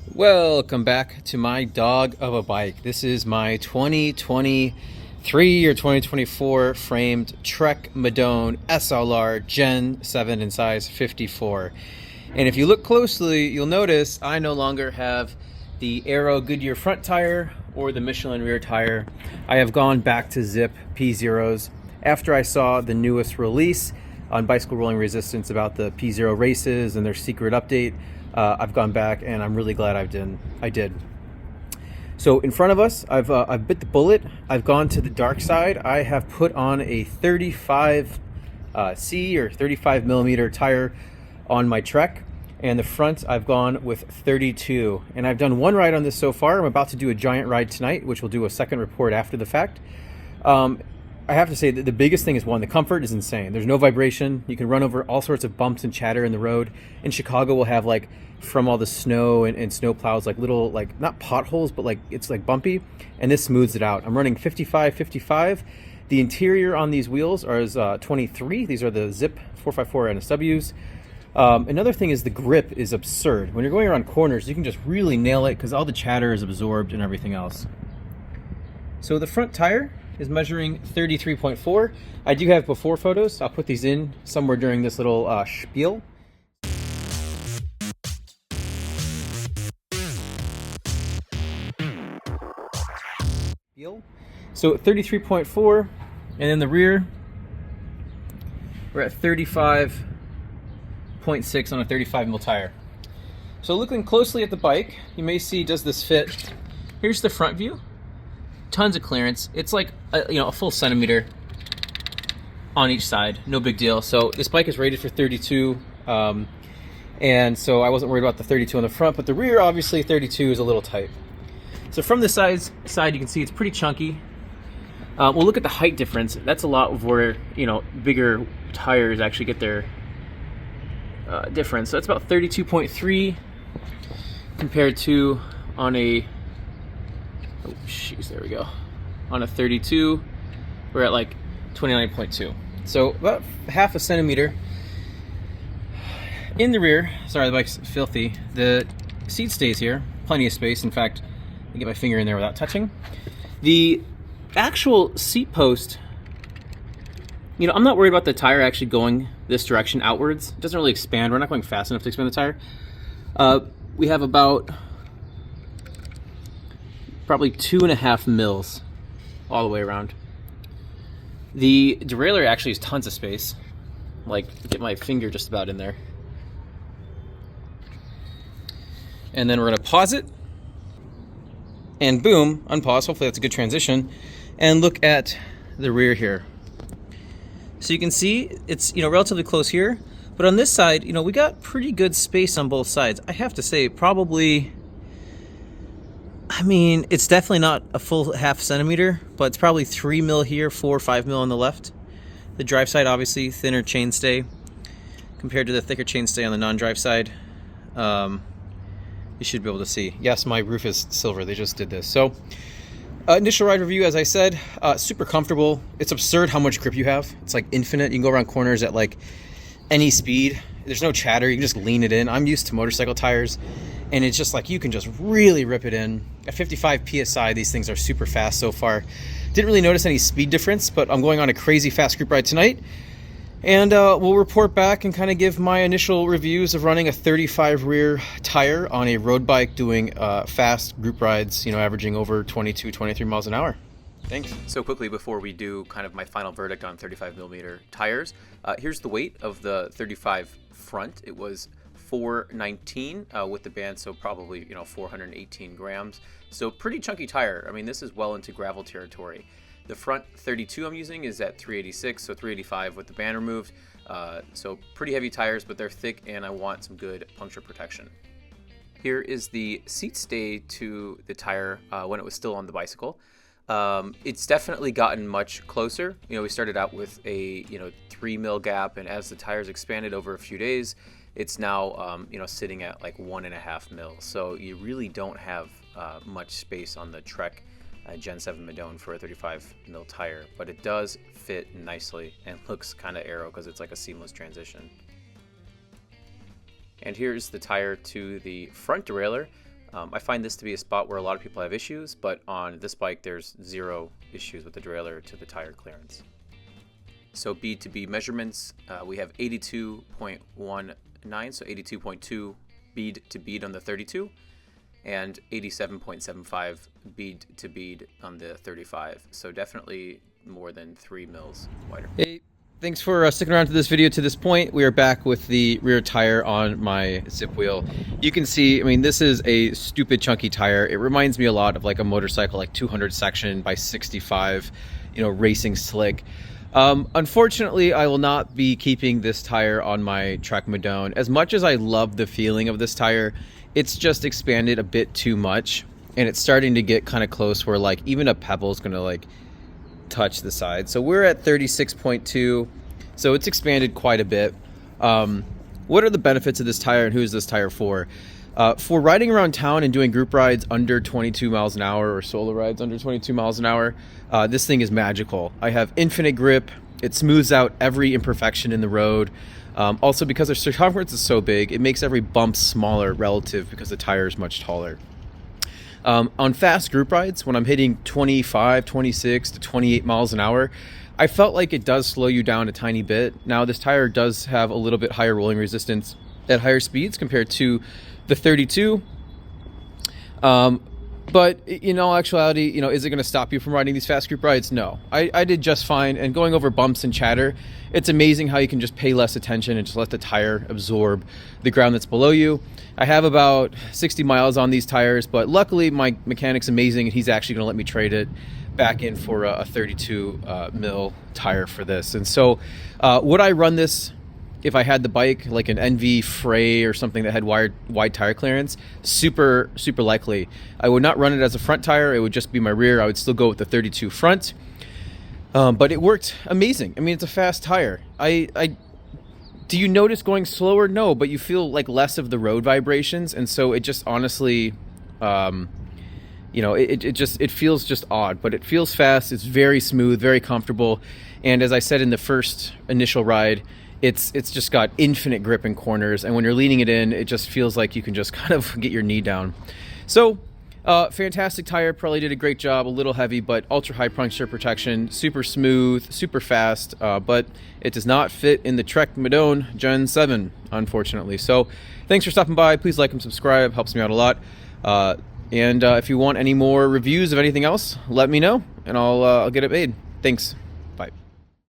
Welcome back to my dog of a bike. This is my 2023 or 2024 framed Trek Madone SLR Gen 7 in size 54. And if you look closely, you'll notice I no longer have the Aero Goodyear front tire or the Michelin rear tire. I have gone back to Zip P0s after I saw the newest release on Bicycle Rolling Resistance about the P0 races and their secret update. I've gone back and I'm really glad I did. So in front of us, I've bit the bullet. I've gone to the dark side. I have put on a 35 C or 35 millimeter tire on my Trek, and the front I've gone with 32. And I've done one ride on this so far. I'm about to do a giant ride tonight, which we'll do a second report after the fact. I have to say that the biggest thing is, one, the comfort is insane. There's no vibration. You can run over all sorts of bumps and chatter in the road. In Chicago, we'll have, like, from all the snow and snow plows, like little, like, not potholes, but like it's like bumpy, and this smooths it out. I'm running 55. The interior on these wheels is 23. These are the Zip 454 NSWs. Another thing is the grip is absurd. When you're going around corners, you can just really nail it because all the chatter is absorbed and everything else. So the front tire is measuring 33.4. I do have before photos. I'll put these in somewhere during this little spiel. So 33.4, and then the rear, we're at 35.6 on a 35 mil tire. So looking closely at the bike, you may see, does this fit? Here's the front view. Tons of clearance. It's like a full centimeter on each side. No big deal. So this bike is rated for 32, and so I wasn't worried about the 32 on the front, but the rear, obviously 32 is a little tight. So from the side you can see it's pretty chunky. We'll look at the height difference. That's a lot of where bigger tires actually get their difference. So that's about 32.3 compared to on a there we go. On a 32, we're at like 29.2. So about half a centimeter. In the rear, sorry, the bike's filthy. The seat stays here, plenty of space. In fact, I get my finger in there without touching. The actual seat post, I'm not worried about the tire actually going this direction outwards. It doesn't really expand. We're not going fast enough to expand the tire. We have about probably 2.5 mils all the way around. The derailleur actually has tons of space. Like, get my finger just about in there. And then we're gonna pause it. And boom, unpause. Hopefully that's a good transition. And look at the rear here. So you can see it's relatively close here, but on this side, we got pretty good space on both sides. I have to say, probably, it's definitely not a full half centimeter, but it's probably 3 mil here, 4 or 5 mil on the left. The drive side, obviously, thinner chainstay compared to the thicker chainstay on the non-drive side. You should be able to see. Yes, my roof is silver. They just did this. So, initial ride review, as I said, super comfortable. It's absurd how much grip you have. It's like infinite. You can go around corners at like any speed. There's no chatter. You can just lean it in. I'm used to motorcycle tires, and it's just like you can just really rip it in. At 55 PSI, these things are super fast so far. Didn't really notice any speed difference, but I'm going on a crazy fast group ride tonight. And we'll report back and kind of give my initial reviews of running a 35 rear tire on a road bike doing fast group rides, averaging over 22, 23 miles an hour. Thanks. So quickly before we do kind of my final verdict on 35 millimeter tires, here's the weight of the 35 front. It was 419 with the band, so probably 418 grams. So pretty chunky tire. This is well into gravel territory. The front 32 I'm using is at 386, so 385 with the band removed. So pretty heavy tires, but they're thick, and I want some good puncture protection. Here is the seat stay to the tire when it was still on the bicycle. It's definitely gotten much closer. We started out with a 3 mil gap, and as the tires expanded over a few days, it's now sitting at like 1.5 mil. So you really don't have much space on the Trek Gen 7 Madone for a 35 mil tire, but it does fit nicely and looks kind of aero because it's like a seamless transition. And here's the tire to the front derailleur. I find this to be a spot where a lot of people have issues, but on this bike there's zero issues with the derailleur to the tire clearance. So bead to bead measurements, we have 82.19, so 82.2 bead to bead on the 32, and 87.75 bead to bead on the 35. So definitely more than 3 mils wider. Hey, thanks for sticking around to this video to this point. We are back with the rear tire on my zip wheel. You can see, I mean, this is a stupid chunky tire. It reminds me a lot of like a motorcycle, like 200 section by 65, you know, racing slick. Unfortunately, I will not be keeping this tire on my Trek Madone. As much as I love the feeling of this tire, it's just expanded a bit too much, and it's starting to get kind of close where like even a pebble is going to like touch the side. So we're at 36.2, so it's expanded quite a bit. What are the benefits of this tire, and who is this tire for? For riding around town and doing group rides under 22 miles an hour or solo rides under 22 miles an hour, this thing is magical. I have infinite grip. It smooths out every imperfection in the road. Also, because the circumference is so big, it makes every bump smaller relative because the tire is much taller. On fast group rides, when I'm hitting 25, 26 to 28 miles an hour, I felt like it does slow you down a tiny bit. Now, this tire does have a little bit higher rolling resistance at higher speeds compared to the 32. But in all actuality, you know, is it going to stop you from riding these fast group rides? No. I did just fine. And going over bumps and chatter, it's amazing how you can just pay less attention and just let the tire absorb the ground that's below you. I have about 60 miles on these tires, but luckily my mechanic's amazing, and he's actually going to let me trade it back in for a 32 mil tire for this. And so would I run this if I had the bike like an NV Frey or something that had wide tire clearance? Super likely. I would not run it as a front tire. It would just be my rear. I would still go with the 32 front. But it worked amazing. I mean, it's a fast tire. Do you notice going slower? No, but you feel like less of the road vibrations, and so it just honestly, you know, it feels just odd, but it feels fast. It's very smooth, very comfortable, and as I said in the first initial ride, it's just got infinite grip in corners, and when you're leaning it in, it just feels like you can just kind of get your knee down. So fantastic tire. Pirelli did a great job. A little heavy, but ultra high puncture protection, super smooth, super fast, but it does not fit in the Trek Madone Gen 7, unfortunately. So thanks for stopping by. Please like and subscribe, helps me out a lot. And if you want any more reviews of anything else, let me know, and I'll get it made. Thanks.